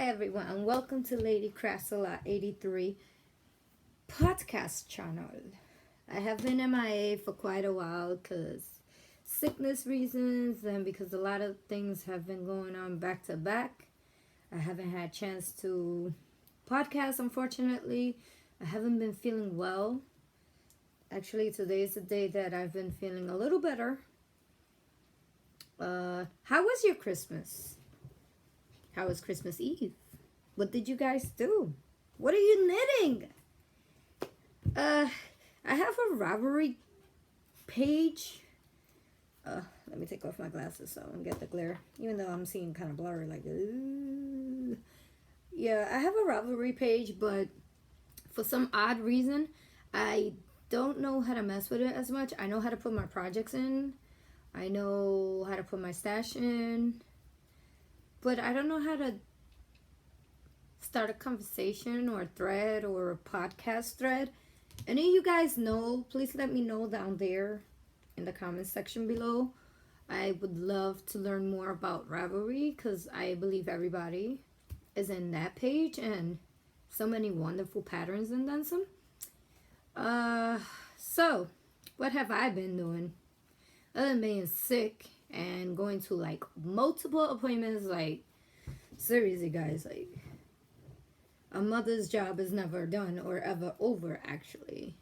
everyone, and welcome to Lady Crassola 83 podcast channel. I have been MIA for quite a while because sickness reasons and because a lot of things have been going on back to back. I haven't had a chance to podcast, unfortunately. I haven't been feeling well. Actually, today is the day that I've been feeling a little better. How was your Christmas? How was Christmas Eve? What did you guys do? What are you knitting? I have a Ravelry page. Let me take off my glasses so I don't get the glare. Even though I'm seeing kind of blurry, like, ooh. Yeah, I have a Ravelry page, but for some odd reason, I don't know how to mess with it as much. I know how to put my projects in. I know how to put my stash in. But I don't know how to start a conversation or a thread or a podcast thread. Any of you guys know, please let me know down there in the comment section below. I would love to learn more about Ravelry because I believe everybody is in that page and so many wonderful patterns and then some. So what have I been doing? Other than being sick and going to like multiple appointments, like seriously guys, like a mother's job is never done or ever over. Actually,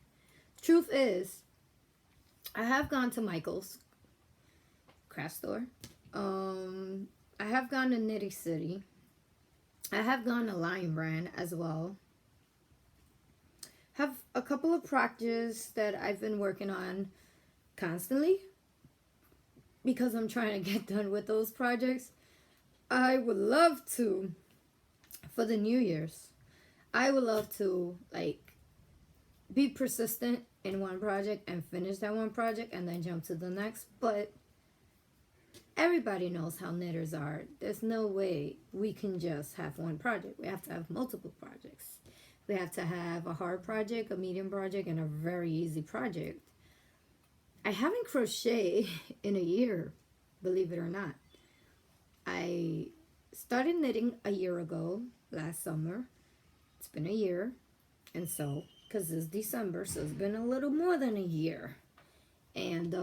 truth is, I have gone to Michael's craft store. I have gone to Nitty City. I have gone to Lion Brand as well. Have a couple of projects that I've been working on constantly because I'm trying to get done with those projects. I would love to, for the New Year's, I would love to like be persistent in one project and finish that one project and then jump to the next. But everybody knows how knitters are. There's no way we can just have one project. We have to have multiple projects. We have to have a hard project, a medium project, and a very easy project. I haven't crocheted in a year, believe it or not. I started knitting a year ago, last summer. It's been a year. And so, because it's December, so it's been a little more than a year. And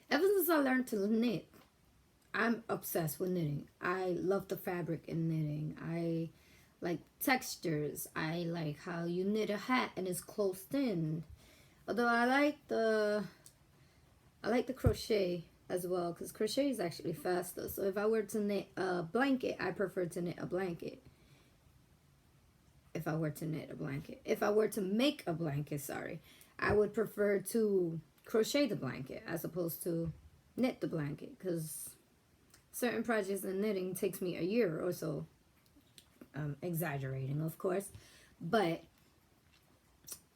ever since I learned to knit, I'm obsessed with knitting. I love the fabric in knitting. I like textures. I like how you knit a hat and it's closed in. Although I like the crochet as well, because crochet is actually faster. So if I were to knit a blanket, I prefer to knit a blanket. If I were to make a blanket, sorry, I would prefer to crochet the blanket as opposed to knit the blanket, because certain projects in knitting takes me a year or so. Exaggerating, of course, but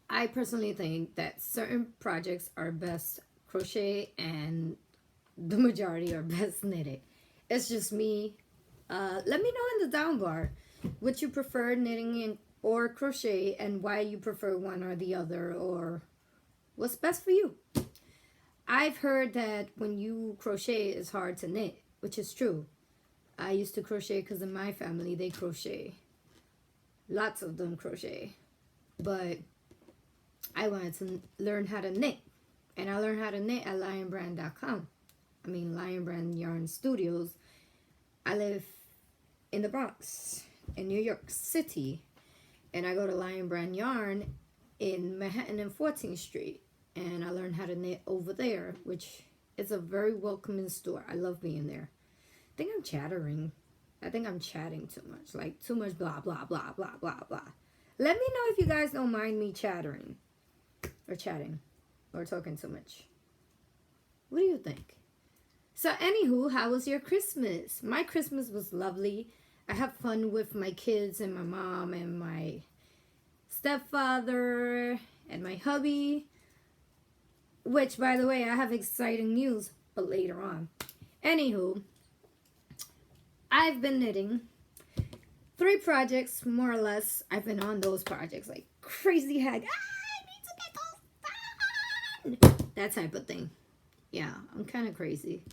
I personally think that certain projects are best crochet and the majority are best knitted. It's just me. Let me know in the down bar what you prefer, knitting in or crochet, and why you prefer one or the other, or what's best for you. I've heard that when you crochet, it's hard to knit, which is true. I used to crochet because in my family they crochet. Lots of them crochet. But I wanted to learn how to knit. And I learned how to knit at lionbrand.com. I mean, Lion Brand Yarn Studios. I live in the Bronx, in New York City. And I go to Lion Brand Yarn in Manhattan and 14th Street. And I learned how to knit over there, which is a very welcoming store. I love being there. I think I'm chattering. I think I'm chatting too much. Like, too much blah, blah, blah, blah, blah, blah. Let me know if you guys don't mind me chattering. Or chatting. Or talking too much. What do you think? So, anywho, how was your Christmas? My Christmas was lovely. I had fun with my kids and my mom and my stepfather and my hubby. Which, by the way, I have exciting news, but later on. Anywho, I've been knitting 3 projects, more or less. I've been on those projects like crazy heck. I need to get those done. That type of thing. Yeah, I'm kind of crazy.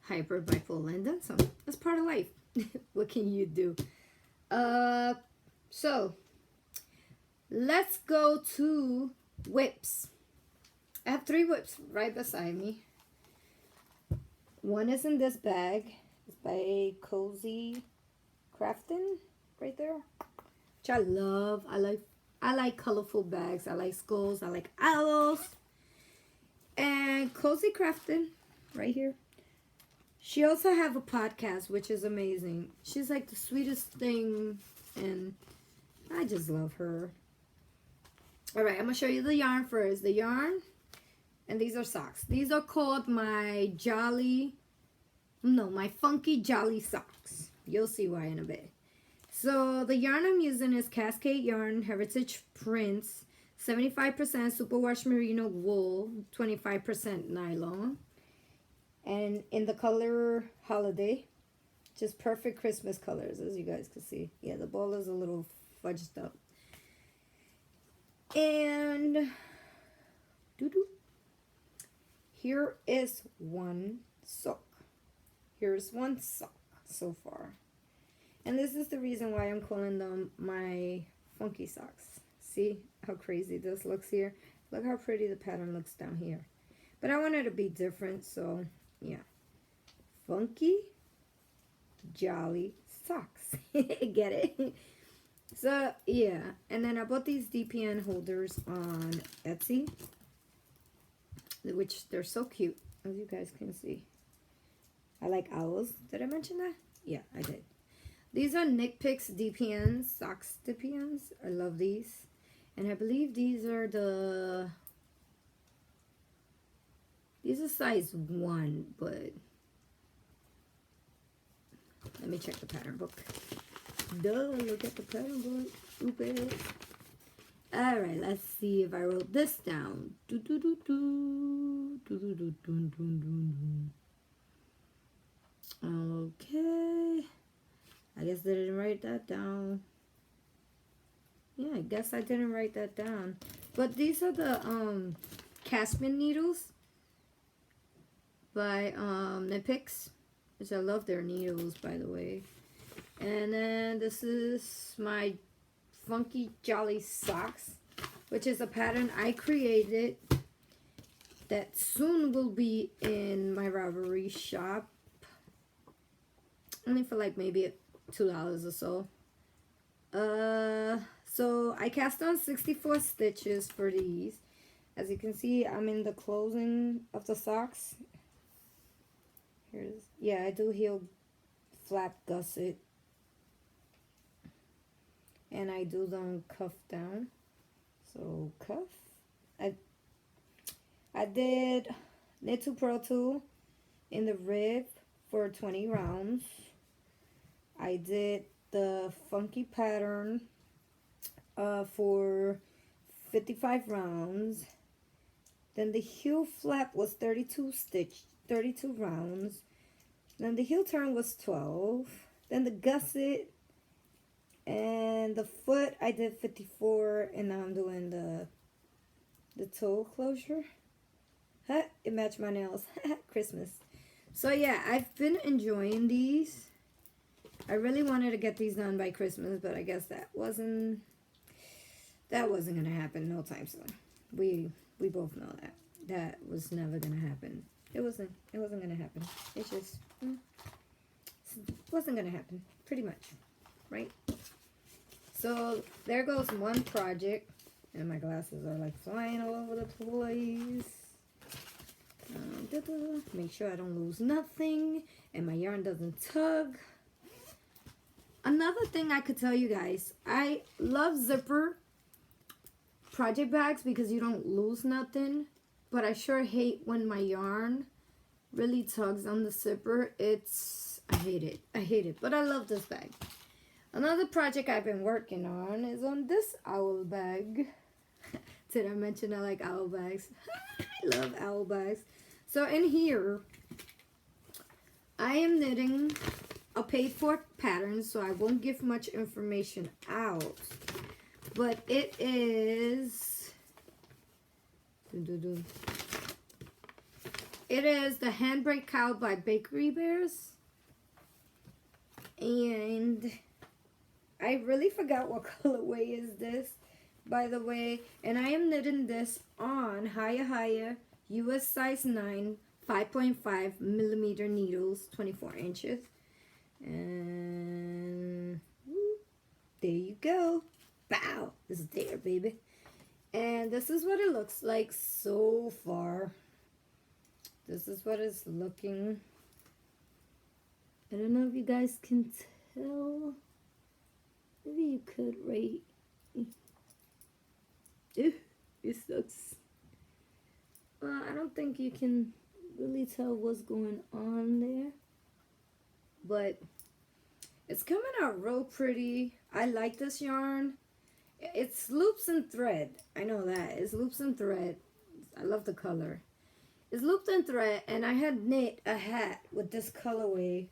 Hyper bipolar and then some. That's part of life. What can you do? So let's go to whips. I have 3 whips right beside me. One is in this bag. It's by Cozy Crafting right there. Which I love. I like colorful bags. I like skulls. I like owls. And Cozy Crafting right here. She also have a podcast, which is amazing. She's like the sweetest thing, and I just love her. All right, I'm gonna show you the yarn first. The yarn, and these are socks. These are called my funky jolly socks. You'll see why in a bit. So the yarn I'm using is Cascade Yarn Heritage Prints, 75% superwash merino wool, 25% nylon. And in the color Holiday, just perfect Christmas colors, as you guys can see. Yeah, the ball is a little fudged up. And here is one sock. Here's one sock so far. And this is the reason why I'm calling them my funky socks. See how crazy this looks here? Look how pretty the pattern looks down here. But I wanted to be different, so yeah. Funky jolly socks. Get it? So yeah, and then I bought these DPN holders on Etsy, which they're so cute, as you guys can see. I like owls. Did I mention that? Yeah, I did. These are Nick Picks DPNs, socks DPNs. I love these. And I believe these are size 1, but let me check the pattern book. Duh, look at the pattern book. Stupid. Alright, let's see if I wrote this down. Okay. I guess I didn't write that down. Yeah, I guess I didn't write that down. But these are the Caspian needles by Nipix, which I love their needles, by the way. And then this is my funky jolly socks, which is a pattern I created that soon will be in my Ravelry shop, only for like maybe $2 or so. So I cast on 64 stitches for these. As you can see, I'm in the closing of the socks. Yeah, I do heel flap gusset, and I do them cuff down. So cuff. I did knit to purl 2 in the rib for 20 rounds. I did the funky pattern for 55 rounds. Then the heel flap was 32 rounds. Then the heel turn was 12. Then the gusset and the foot I did 54, and now I'm doing the toe closure. Huh, it matched my nails. Christmas. So yeah, I've been enjoying these. I really wanted to get these done by Christmas, but I guess that wasn't gonna happen no time soon. We both know that was never gonna happen. It wasn't gonna happen. It just wasn't gonna happen, pretty much, right? So there goes one project, and my glasses are like flying all over the place. Make sure I don't lose nothing, and my yarn doesn't tug. Another thing I could tell you guys, I love zipper project bags because you don't lose nothing, but I sure hate when my yarn really tugs on the zipper. I hate it, but I love this bag. Another project I've been working on is on this owl bag. Did I mention I like owl bags? I love owl bags. So in here, I am knitting a paid for pattern, so I won't give much information out. But it is... It is the Handbrake Cow by Bakery Bears. And I really forgot what colorway is this, by the way. And I am knitting this on Higher US size 9 5.5 millimeter needles, 24 inches. And there you go. Bow, it's there, baby. And this is what it looks like so far. This is what it's looking. I don't know if you guys can tell. Maybe you could, right? It sucks. Well, I don't think you can really tell what's going on there. But it's coming out real pretty. I like this yarn. It's loops and thread. I know that. It's loops and thread. I love the color. It's looped and thread, and I had knit a hat with this colorway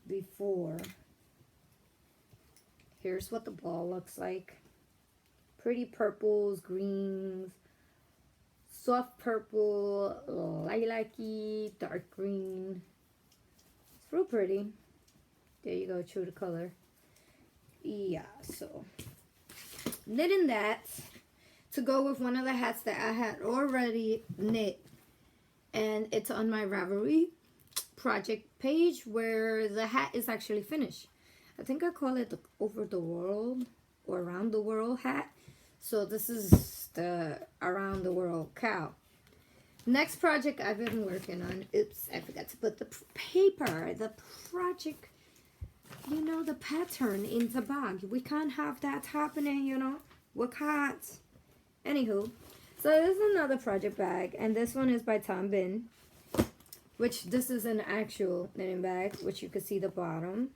before. Here's what the ball looks like. Pretty purples, greens, soft purple, lilac-y, dark green. It's real pretty. There you go, true to color. Yeah, so knitting that to go with one of the hats that I had already knit, and it's on my Ravelry project page where the hat is actually finished. I think I call it the Over the World or Around the World hat. So this is the Around the World cow. Next project I've been working on. Oops, I forgot to put the paper, the project, you know, the pattern in the bag. We can't have that happening, you know. We can't. Anywho, so this is another project bag, and this one is by Tom Bin, which this is an actual knitting bag, which you can see the bottom.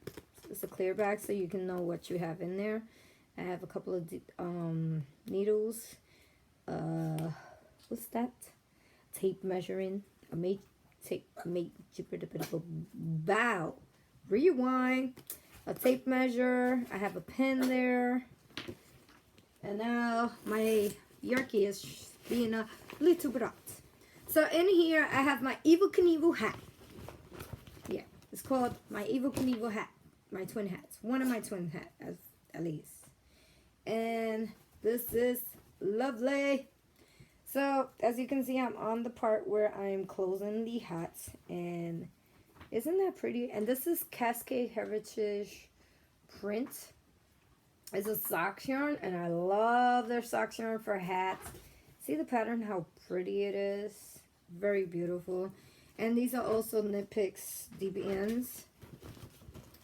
It's a clear bag, so you can know what you have in there. I have a couple of needles. What's that? Tape measuring. Bow. Rewind. A tape measure. I have a pen there. And now my Yorkie is being a little brat. So in here I have my Evel Knievel hat. Yeah, it's called my Evel Knievel hat. My twin hats. One of my twin hats, at least. And this is lovely. So as you can see, I'm on the part where I'm closing the hats, and isn't that pretty? And this is Cascade Heritage print. It's a socks yarn, and I love their socks yarn for hats. See the pattern, how pretty it is. Very beautiful. And these are also Knit Picks DBNs.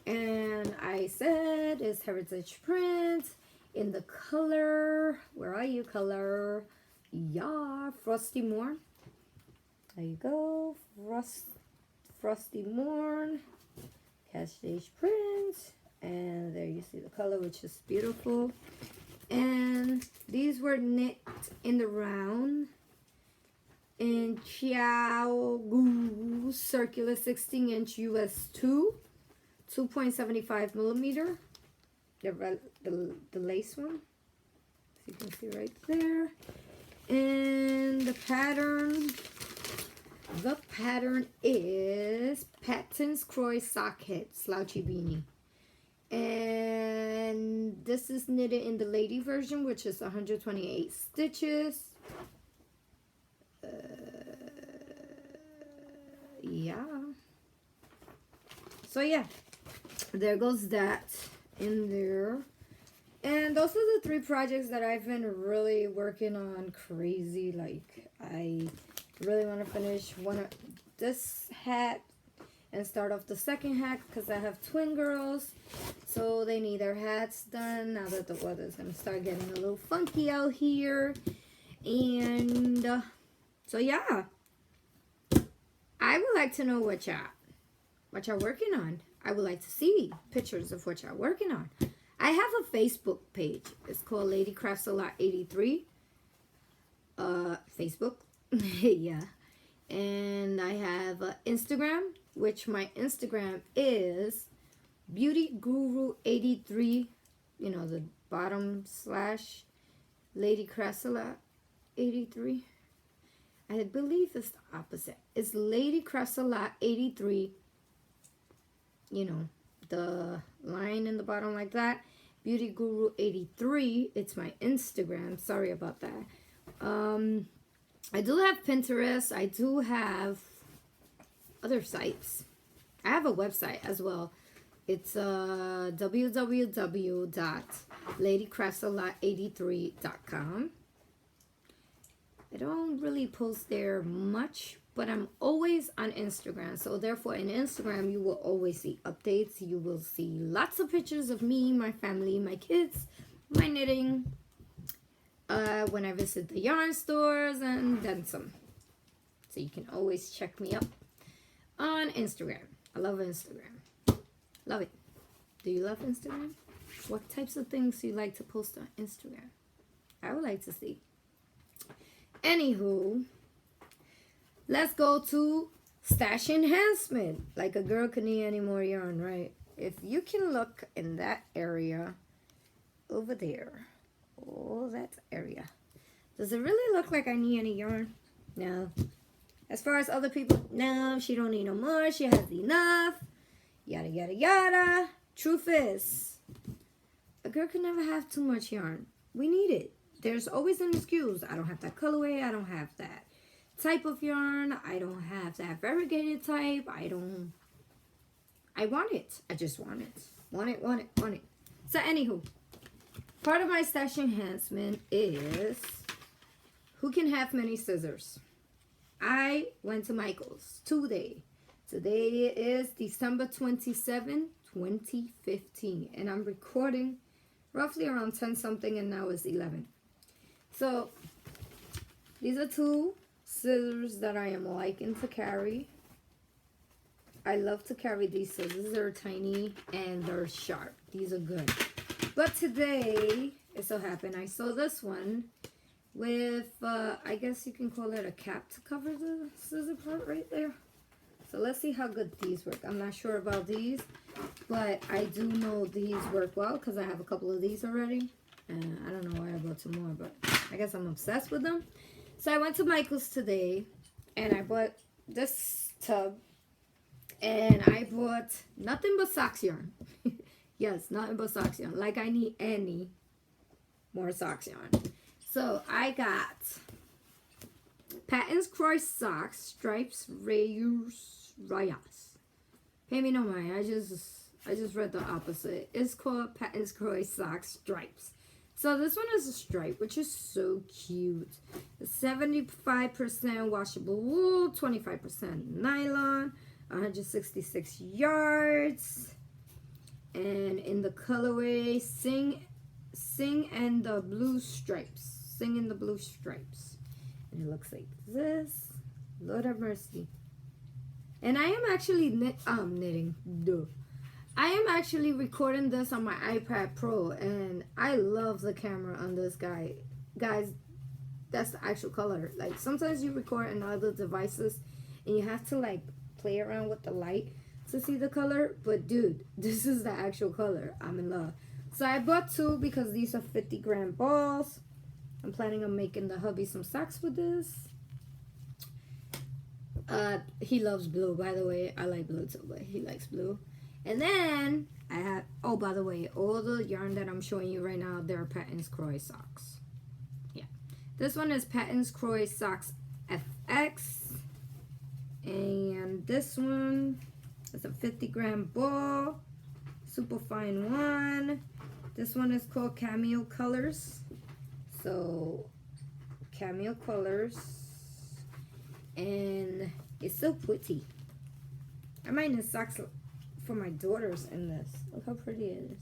And I said it's heritage print in the color. Where are you, color? Yeah, Frosty Morn. There you go. Frosty Morn. Cascade print. And there you see the color, which is beautiful. And these were knit in the round in Chiao Gu circular 16-inch US 2.75 millimeter. The lace one, so you can see right there. And the pattern is Patton's Croy Socket Slouchy Beanie. And this is knitted in the lady version, which is 128 stitches. Yeah. So yeah, there goes that in there. And those are the 3 projects that I've been really working on crazy. Like, I really want to finish one of this hat and start off the second hat, because I have twin girls, so they need their hats done now that the weather's gonna start getting a little funky out here. And so yeah, I would like to know what y'all working on. I would like to see pictures of what y'all working on. I have a Facebook page. It's called Lady Crafts a Lot 83. Facebook. Yeah. And I have Instagram, which my Instagram is Beauty Guru 83. You know, the bottom slash Lady Crafts a Lot 83. I believe it's the opposite. It's Lady Crafts a Lot 83. You know, the line in the bottom like that. Beauty Guru 83. It's my Instagram. Sorry about that. I do have Pinterest. I do have other sites. I have a website as well. It's www.ladycraftsalot83.com. I don't really post there much, but I'm always on Instagram. So therefore, in Instagram, you will always see updates. You will see lots of pictures of me, my family, my kids, my knitting, when I visit the yarn stores, and then some. So you can always check me up on Instagram. I love Instagram. Love it. Do you love Instagram? What types of things do you like to post on Instagram? I would like to see. Anywho, let's go to stash enhancement. Like a girl can need any more yarn, right? If you can look in that area over there. Oh, that area. Does it really look like I need any yarn? No. As far as other people, no, she don't need no more. She has enough. Yada, yada, yada. Truth is, a girl can never have too much yarn. We need it. There's always an excuse. I don't have that colorway. I don't have that type of yarn. I don't have that variegated type. I want it. I just want it. Want it, want it, want it. So anywho, part of my stash enhancement is who can have many scissors. I went to Michael's today. Today is December 27, 2015. And I'm recording roughly around 10 something and now it's 11. So these are two scissors that I am liking to carry. I love to carry these scissors. They're tiny and they're sharp. These are good. But today, it so happened I saw this one with, I guess you can call it a cap to cover the scissor part right there. So let's see how good these work. I'm not sure about these, but I do know these work well because I have a couple of these already. And I don't know why I bought some more, but I guess I'm obsessed with them. So I went to Michael's today and I bought this tub and I bought nothing but socks yarn. Yes, nothing but socks yarn. Like I need any more socks yarn. So I got Patton's Croix Socks, Stripes, Rayas. Pay me no mind. I just read the opposite. It's called Patton's Croix Socks, Stripes. So this one is a stripe, which is so cute. It's 75% washable wool, 25% nylon, 166 yards. And in the colorway, Sing and the Blue Stripes. Sing in the Blue Stripes. And it looks like this. Lord have mercy. And I am actually knitting. Duh. I am actually recording this on my iPad Pro. And I love the camera on this guy. Guys, that's the actual color. Like sometimes you record on other devices and you have to like play around with the light to see the color. But dude, this is the actual color. I'm in love. So I bought two because these are 50-gram balls. I'm planning on making the hubby some socks with this. He loves blue, by the way. I like blue too, but he likes blue. And then I have, oh, by the way, all the yarn that I'm showing you right now, they're Patton's Croix socks. Yeah. This one is Patton's Croix Socks FX. And this one is a 50-gram ball. Super fine one. This one is called Cameo Colors. So, Cameo Colors. And it's so pretty. I might need socks for my daughters in this. Look how pretty it is.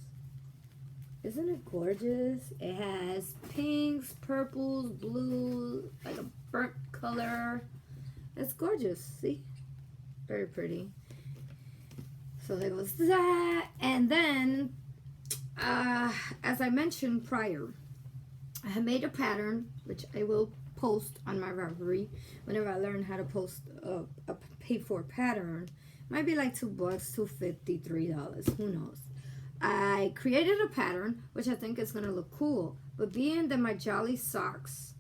Isn't it gorgeous? It has pinks, purples, blue, like a burnt color. It's gorgeous. See? Very pretty. So there was that. And then, as I mentioned prior, I have made a pattern, which I will post on my Ravelry whenever I learn how to post a paid-for pattern. Might be like $2, $2.50, $3. Who knows? I created a pattern, which I think is going to look cool. But being that my jolly socks,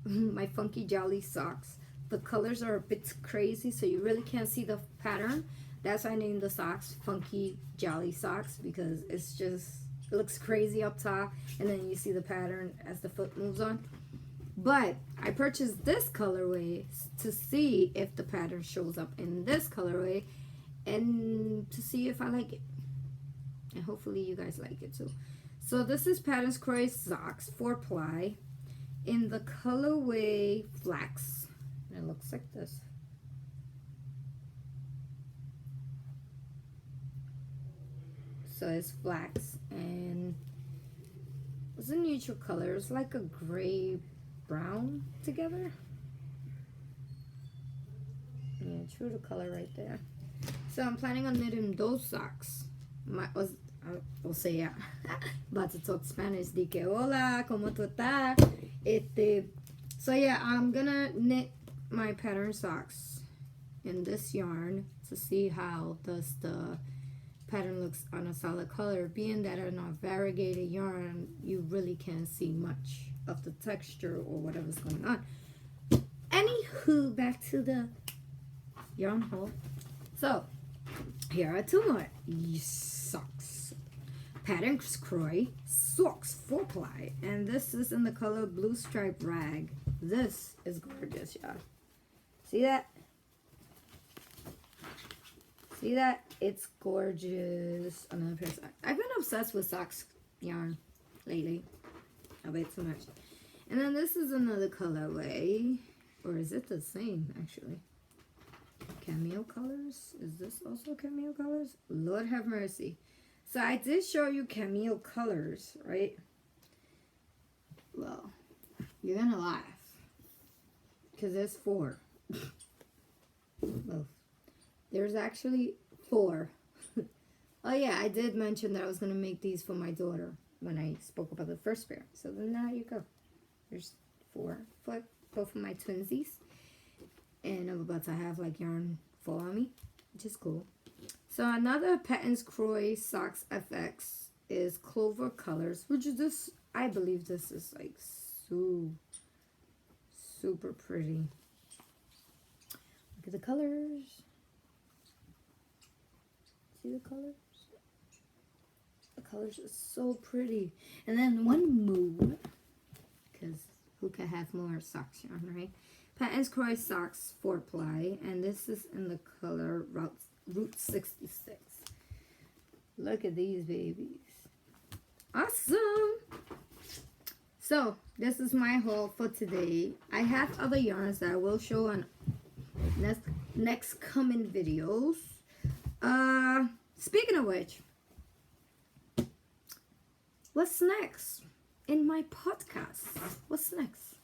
my funky jolly socks, the colors are a bit crazy, so you really can't see the pattern. That's why I named the socks Funky Jolly Socks, because it's just, it looks crazy up top, and then you see the pattern as the foot moves on. But I purchased this colorway to see if the pattern shows up in this colorway, and to see if I like it. And hopefully you guys like it too. So this is Patterns Croy Socks 4-ply in the colorway Flax. And it looks like this. So it's flax, and it's a neutral color. It's like a gray brown together. Yeah, true to color right there. So I'm planning on knitting those socks. O sea, about to talk Spanish. Di que hola, ¿cómo tú estás? So yeah, I'm gonna knit my pattern socks in this yarn to see how does the pattern looks on a solid color. Being that in a variegated yarn, you really can't see much of the texture or whatever's going on. Anywho, back to the yarn haul. So here are two more socks. Patterns Croy Socks 4-ply, and this is in the color Blue Stripe Rag. This is gorgeous, y'all. See that? See that? It's gorgeous. Another pair of socks. I've been obsessed with socks yarn lately. I bet too much. And then this is another colorway. Or is it the same, actually? Cameo colors? Is this also cameo colors? Lord have mercy. So I did show you cameo colors, right? Well, you're gonna laugh. Because there's 4. Well, there's actually 4. Oh yeah, I did mention that I was going to make these for my daughter when I spoke about the first pair. So then now you go. There's 4 for both of my twinsies. And I'm about to have like yarn fall on me, which is cool. So another Patterns Croy Socks FX is Clover Colors, which is this, I believe this is like super pretty. Look at the colors. See the colors? The colors are so pretty. And then one more, because who can have more socks yarn, right? Patterns Croy Socks 4-ply, and this is in the color Route 66. Look at these babies. Awesome! So, this is my haul for today. I have other yarns that I will show on next coming videos. Speaking of which, what's next in my podcast? What's next?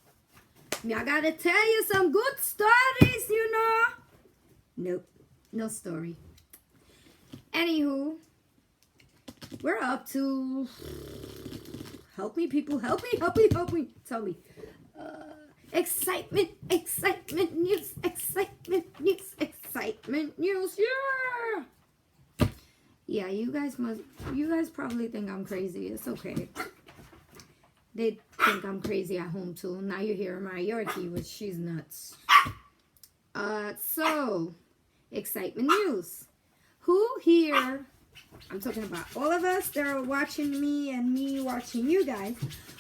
I gotta tell you some good stories, you know. Nope, no story. Anywho, we're up to, help me people, help me, tell me. Excitement news, yeah! Yeah, you guys probably think I'm crazy. It's okay. They think I'm crazy at home too. Now you hear my Yorkie, which she's nuts. So, excitement news. Who here, I'm talking about all of us that are watching me and me watching you guys,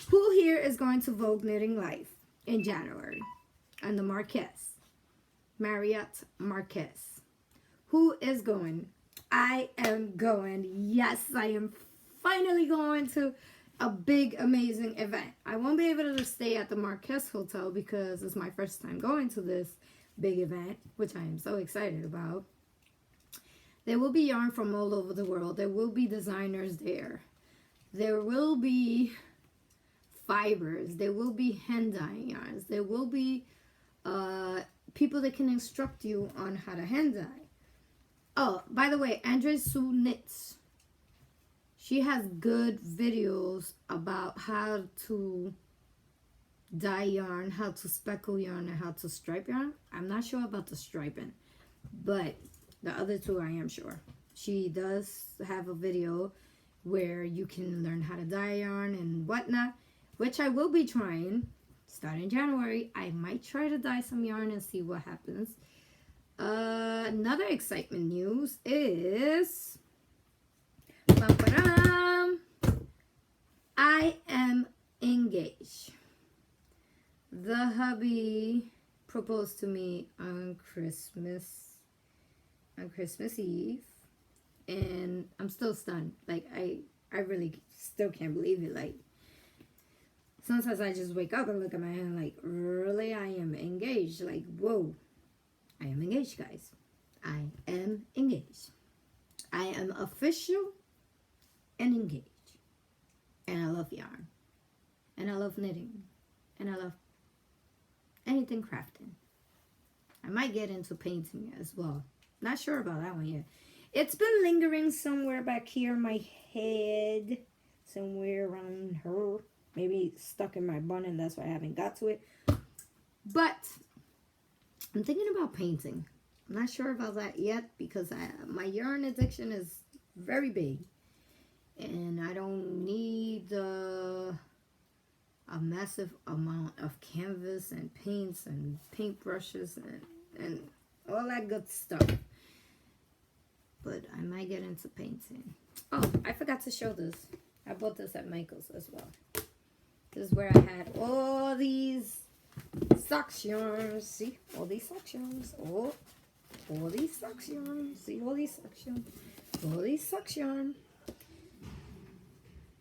who here is going to Vogue Knitting Life in January? And the Marquez. Marriott Marquez. Who is going? I am going. Yes, I am finally going to a big, amazing event. I won't be able to stay at the Marquez Hotel because it's my first time going to this big event, which I am so excited about. There will be yarn from all over the world. There will be designers there. There will be fibers. There will be hand dyeing yarns. There will be people that can instruct you on how to hand dye. Oh, by the way, Andre Sue Knits. She has good videos about how to dye yarn, how to speckle yarn, and how to stripe yarn. I'm not sure about the striping, but the other two I am sure. She does have a video where you can learn how to dye yarn and whatnot, which I will be trying starting January. I might try to dye some yarn and see what happens. Another excitement news is ba-ba-dum, I am engaged. The hubby proposed to me on Christmas Eve, and I'm still stunned. Like I really still can't believe it. Like sometimes I just wake up and look at my hand like, really, I am engaged. Like, whoa, I am engaged, guys. I am engaged. I am official and engaged. And I love yarn. And I love knitting. And I love anything crafting. I might get into painting as well. Not sure about that one yet. It's been lingering somewhere back here in my head. Somewhere around her. Maybe stuck in my bun and that's why I haven't got to it. But I'm thinking about painting. I'm not sure about that yet because my yarn addiction is very big. And I don't need a massive amount of canvas and paints and paintbrushes and all that good stuff. But I might get into painting. Oh, I forgot to show this. I bought this at Michael's as well. This is where I had all these socks yarns. See? All these socks yarns. Oh, all these socks yarns. See? All these socks yarns. All these socks yarn.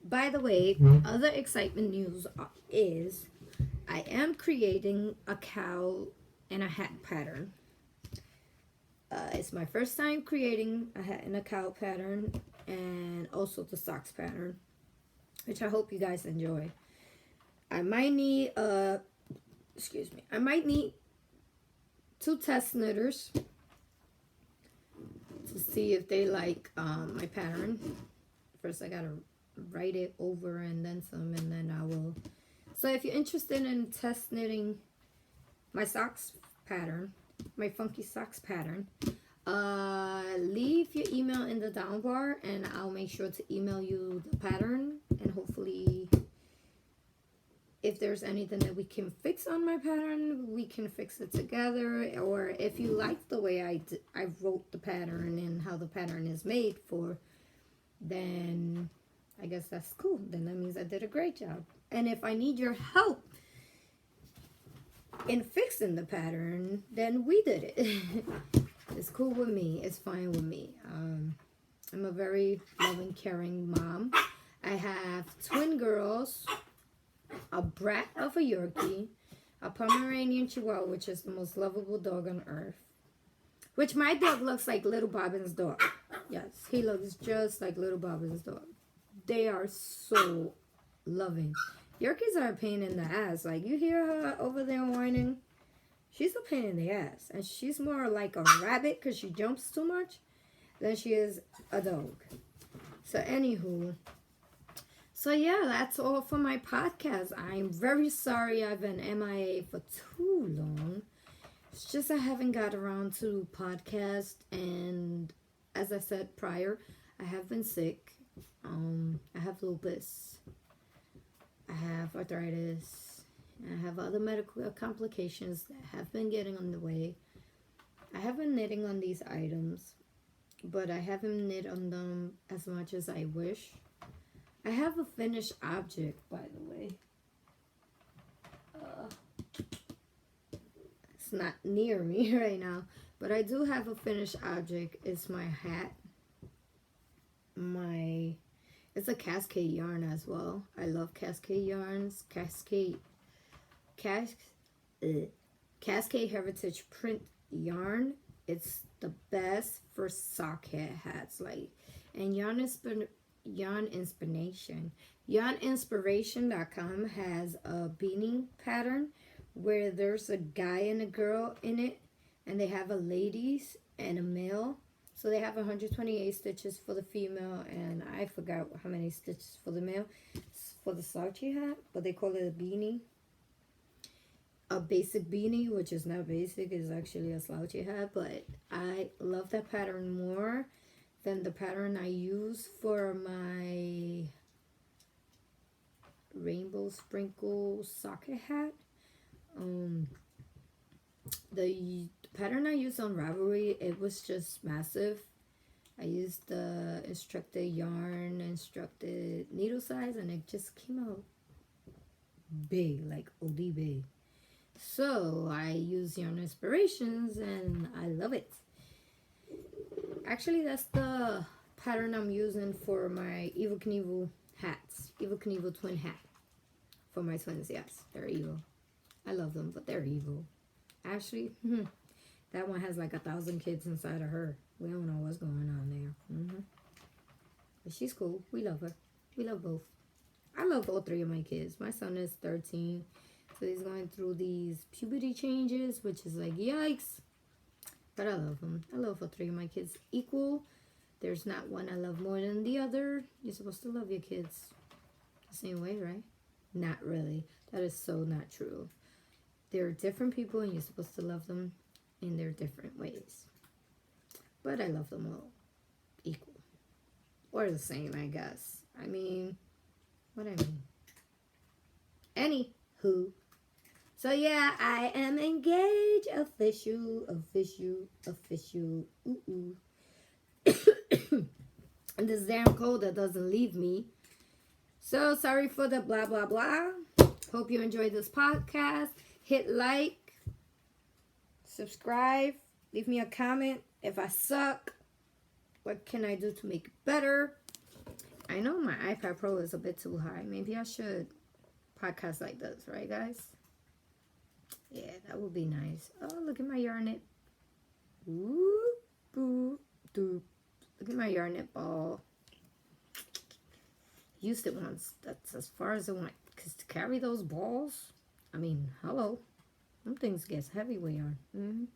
By the way, other excitement news is I am creating a cow and a hat pattern. It's my first time creating a hat and a cow pattern and also the socks pattern, which I hope you guys enjoy. I might need I might need 2 test knitters to see if they like my pattern. First I gotta write it over and then some, and then I will. So if you're interested in test knitting my socks pattern, my funky socks pattern, leave your email in the down bar and I'll make sure to email you the pattern, and hopefully if there's anything that we can fix on my pattern, we can fix it together. Or if you like the way I wrote the pattern and how the pattern is made for, then I guess that's cool. Then that means I did a great job. And if I need your help in fixing the pattern, then we did it. It's cool with me. It's fine with me. I'm a very loving, caring mom. I have twin girls, a brat of a Yorkie, a Pomeranian Chihuahua, which is the most lovable dog on earth. Which my dog looks like Little Bobbin's dog. Yes, he looks just like Little Bobbin's dog. They are so loving. Yorkies are a pain in the ass. Like, you hear her over there whining? She's a pain in the ass. And she's more like a rabbit because she jumps too much than she is a dog. So, anywho. So, yeah, that's all for my podcast. I'm very sorry I've been MIA for too long. It's just I haven't got around to podcast. And as I said prior, I have been sick. I have lupus, I have arthritis, and I have other medical complications that have been getting on the way. I have been knitting on these items, but I haven't knit on them as much as I wish. I have a finished object, by the way. It's not near me right now, but I do have a finished object. It's my hat. It's a Cascade yarn as well. I love Cascade yarns. Cascade Heritage Print yarn. It's the best for sock hats. Like, and yarn inspiration. Yarninspiration.com has a beanie pattern where there's a guy and a girl in it, and they have a ladies and a male. So they have 128 stitches for the female, and I forgot how many stitches for the male. It's for the slouchy hat, but they call it a beanie. A basic beanie, which is not basic, is actually a slouchy hat, but I love that pattern more than the pattern I use for my rainbow sprinkle socket hat. The pattern I used on Ravelry, it was just massive. I used the instructed yarn, instructed needle size, and it just came out big, like OD big. So I use Yarn Inspirations and I love it. Actually, that's the pattern I'm using for my Evil Knievel hats. Evil Knievel twin hat for my twins. Yes, they're evil. I love them, but they're evil. Ashley, that one has like 1,000 kids inside of her. We don't know what's going on there. But she's cool. We love her. We love both. I love all three of my kids. My son is 13. So he's going through these puberty changes, which is like, yikes. But I love him. I love all three of my kids equal. There's not one I love more than the other. You're supposed to love your kids the same way, right? Not really. That is so not true. They're different people and you're supposed to love them in their different ways. But I love them all equal. Or the same, I guess. I mean, what I mean. Anywho. So yeah, I am engaged. Official. Ooh. And this damn cold that doesn't leave me. So sorry for the blah blah blah. Hope you enjoyed this podcast. Hit like, subscribe, leave me a comment. If I suck, what can I do to make it better? I know my iPad Pro is a bit too high. Maybe I should podcast like this, right guys? Yeah, that would be nice. Oh, look at my yarnet. Whoop, boop, doop. Look at my yarnet ball. Used it once. That's as far as I went. Because to carry those balls, I mean, hello. Them things gets heavy with yarn.